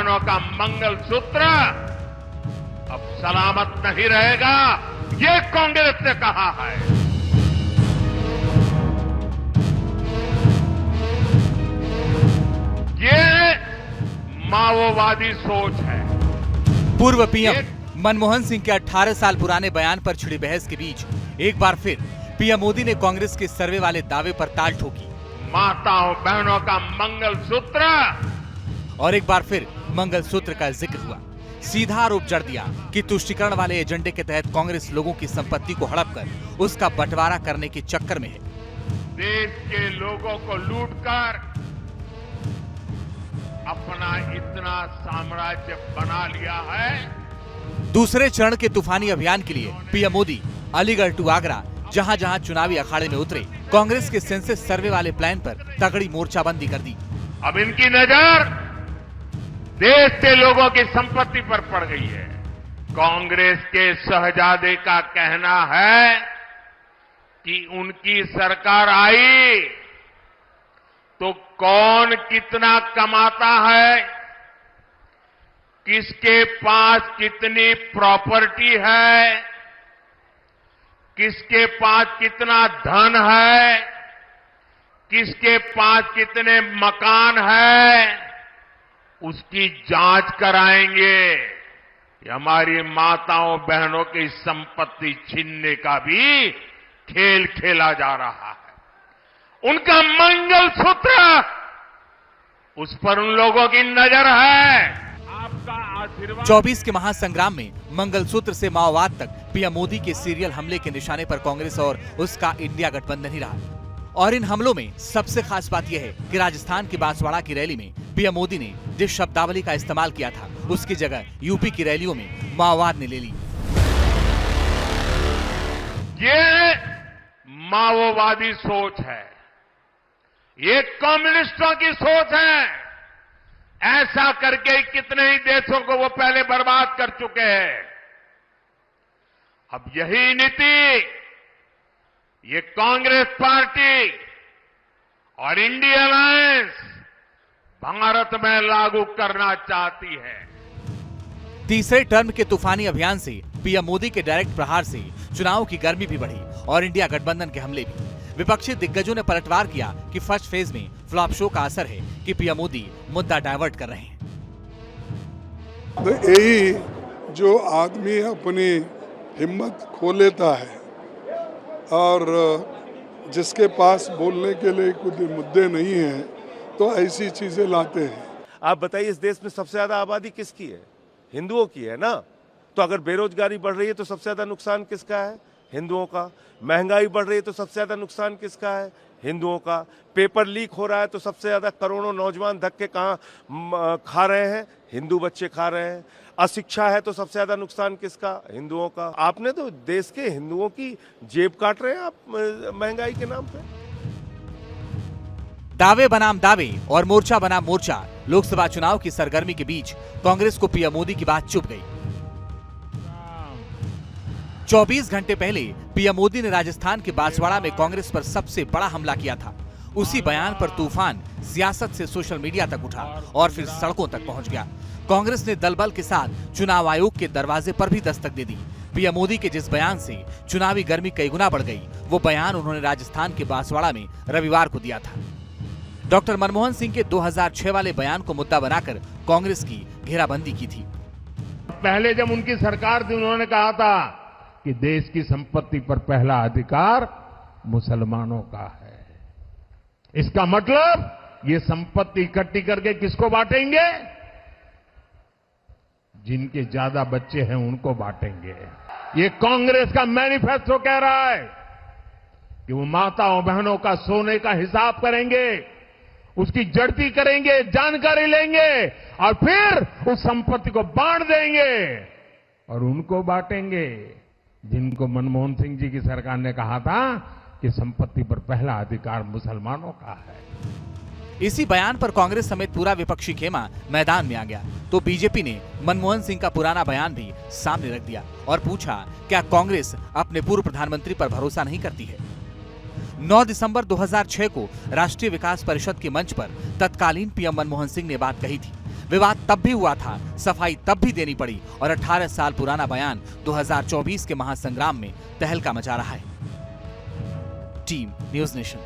बहनों का मंगलसूत्र अब सलामत नहीं रहेगा, ये कांग्रेस ने कहा है। ये माओवादी सोच है। पूर्व पीएम मनमोहन सिंह के 18 साल पुराने बयान पर छिड़ी बहस के बीच एक बार फिर पीएम मोदी ने कांग्रेस के सर्वे वाले दावे पर ताल ठोकी। माताओं बहनों का मंगलसूत्र, और एक बार फिर मंगलसूत्र का जिक्र हुआ। सीधा आरोप जड़ दिया कि तुष्टीकरण वाले एजेंडे के तहत कांग्रेस लोगों की संपत्ति को हड़प कर उसका बंटवारा करने के चक्कर में है। देश के लोगों को लूटकर अपना इतना साम्राज्य बना लिया है। दूसरे चरण के तूफानी अभियान के लिए पीएम मोदी अलीगढ़ टू आगरा, जहां जहां चुनावी अखाड़े में उतरे, कांग्रेस के सेंसस सर्वे वाले प्लान पर तगड़ी मोर्चाबंदी कर दी। अब इनकी नजर देश के लोगों की संपत्ति पर पड़ गई है। कांग्रेस के शहजादे का कहना है कि उनकी सरकार आई तो कौन कितना कमाता है, किसके पास कितनी प्रॉपर्टी है, किसके पास कितना धन है, किसके पास कितने मकान है, उसकी जांच कराएंगे। ये हमारी माताओं बहनों की संपत्ति छीनने का भी खेल खेला जा रहा है। उनका मंगलसूत्र, उस पर उन लोगों की नजर है। आपका आशीर्वाद। 24 के महासंग्राम में मंगलसूत्र से माओवाद तक पीएम मोदी के सीरियल हमले के निशाने पर कांग्रेस और उसका इंडिया गठबंधन ही रहा। और इन हमलों में सबसे खास बात यह है कि राजस्थान की बांसवाड़ा की रैली में पीएम मोदी ने जिस शब्दावली का इस्तेमाल किया था, उसकी जगह यूपी की रैलियों में माओवाद ने ले ली। ये माओवादी सोच है, ये कम्युनिस्टों की सोच है। ऐसा करके कितने ही देशों को वो पहले बर्बाद कर चुके हैं। अब यही नीति ये कांग्रेस पार्टी और इंडिया अलायंस भारत में लागू करना चाहती है। तीसरे टर्म के तूफानी अभियान से पीएम मोदी के डायरेक्ट प्रहार से चुनाव की गर्मी भी बढ़ी और इंडिया गठबंधन के हमले भी। विपक्षी दिग्गजों ने पलटवार किया कि फर्स्ट फेज में फ्लॉप शो का असर है कि पीएम मोदी मुद्दा डाइवर्ट कर रहे हैं। तो यही जो आदमी अपनी हिम्मत खो लेता है और जिसके पास बोलने के लिए कुछ मुद्दे नहीं हैं, तो ऐसी चीजें लाते हैं। आप बताइए, इस देश में सबसे ज्यादा आबादी किसकी है? हिंदुओं की है ना। तो अगर बेरोजगारी बढ़ रही है तो सबसे ज्यादा नुकसान किसका है? हिंदुओं का। महंगाई बढ़ रही है तो सबसे ज्यादा नुकसान किसका है? हिंदुओं का। पेपर लीक हो रहा है तो सबसे ज्यादा करोड़ों नौजवान धक्के कहां खा रहे हैं? हिंदू बच्चे खा रहे हैं। अशिक्षा है तो सबसे ज्यादा नुकसान किसका? हिंदुओं का। आपने तो देश के हिंदुओं की जेब काट रहे हैं आप महंगाई के नाम पे। दावे बनाम दावे और मोर्चा बनाम मोर्चा। लोकसभा चुनाव की सरगर्मी के बीच कांग्रेस को पीएम मोदी की बात चुभ गई। 24 घंटे पहले पीएम मोदी ने राजस्थान के बांसवाड़ा में कांग्रेस पर सबसे बड़ा हमला किया था। उसी बयान पर तूफान सियासत से सोशल मीडिया तक उठा और फिर सड़कों तक पहुंच गया। कांग्रेस ने दल बल के साथ चुनाव आयोग के दरवाजे पर भी दस्तक दे दी। पीएम मोदी के जिस बयान से चुनावी गर्मी कई गुना बढ़ गई, वो बयान उन्होंने राजस्थान के बांसवाड़ा में रविवार को दिया था। डॉक्टर मनमोहन सिंह के 2006 वाले बयान को मुद्दा बनाकर कांग्रेस की घेराबंदी की थी। पहले जब उनकी सरकार थी, उन्होंने कहा था कि देश की संपत्ति पर पहला अधिकार मुसलमानों का है। इसका मतलब ये संपत्ति इकट्ठी करके किसको बांटेंगे? जिनके ज्यादा बच्चे हैं उनको बांटेंगे। ये कांग्रेस का मैनिफेस्टो कह रहा है कि वो माताओं बहनों का सोने का हिसाब करेंगे, उसकी जड़ती करेंगे, जानकारी लेंगे और फिर उस संपत्ति को बांट देंगे और उनको बांटेंगे जिनको मनमोहन सिंह जी की सरकार ने कहा था कि संपत्ति पर पहला अधिकार मुसलमानों का है। इसी बयान पर कांग्रेस समेत पूरा विपक्षी खेमा मैदान में आ गया तो बीजेपी ने मनमोहन सिंह का पुराना बयान भी सामने रख दिया और पूछा, क्या कांग्रेस अपने पूर्व प्रधानमंत्री पर भरोसा नहीं करती है? 9 दिसंबर 2006 को राष्ट्रीय विकास परिषद के मंच पर तत्कालीन पीएम मनमोहन सिंह ने बात कही थी। विवाद तब भी हुआ था, सफाई तब भी देनी पड़ी और 18 साल पुराना बयान 2024 के महासंग्राम में तहलका मचा रहा है। Team news nation.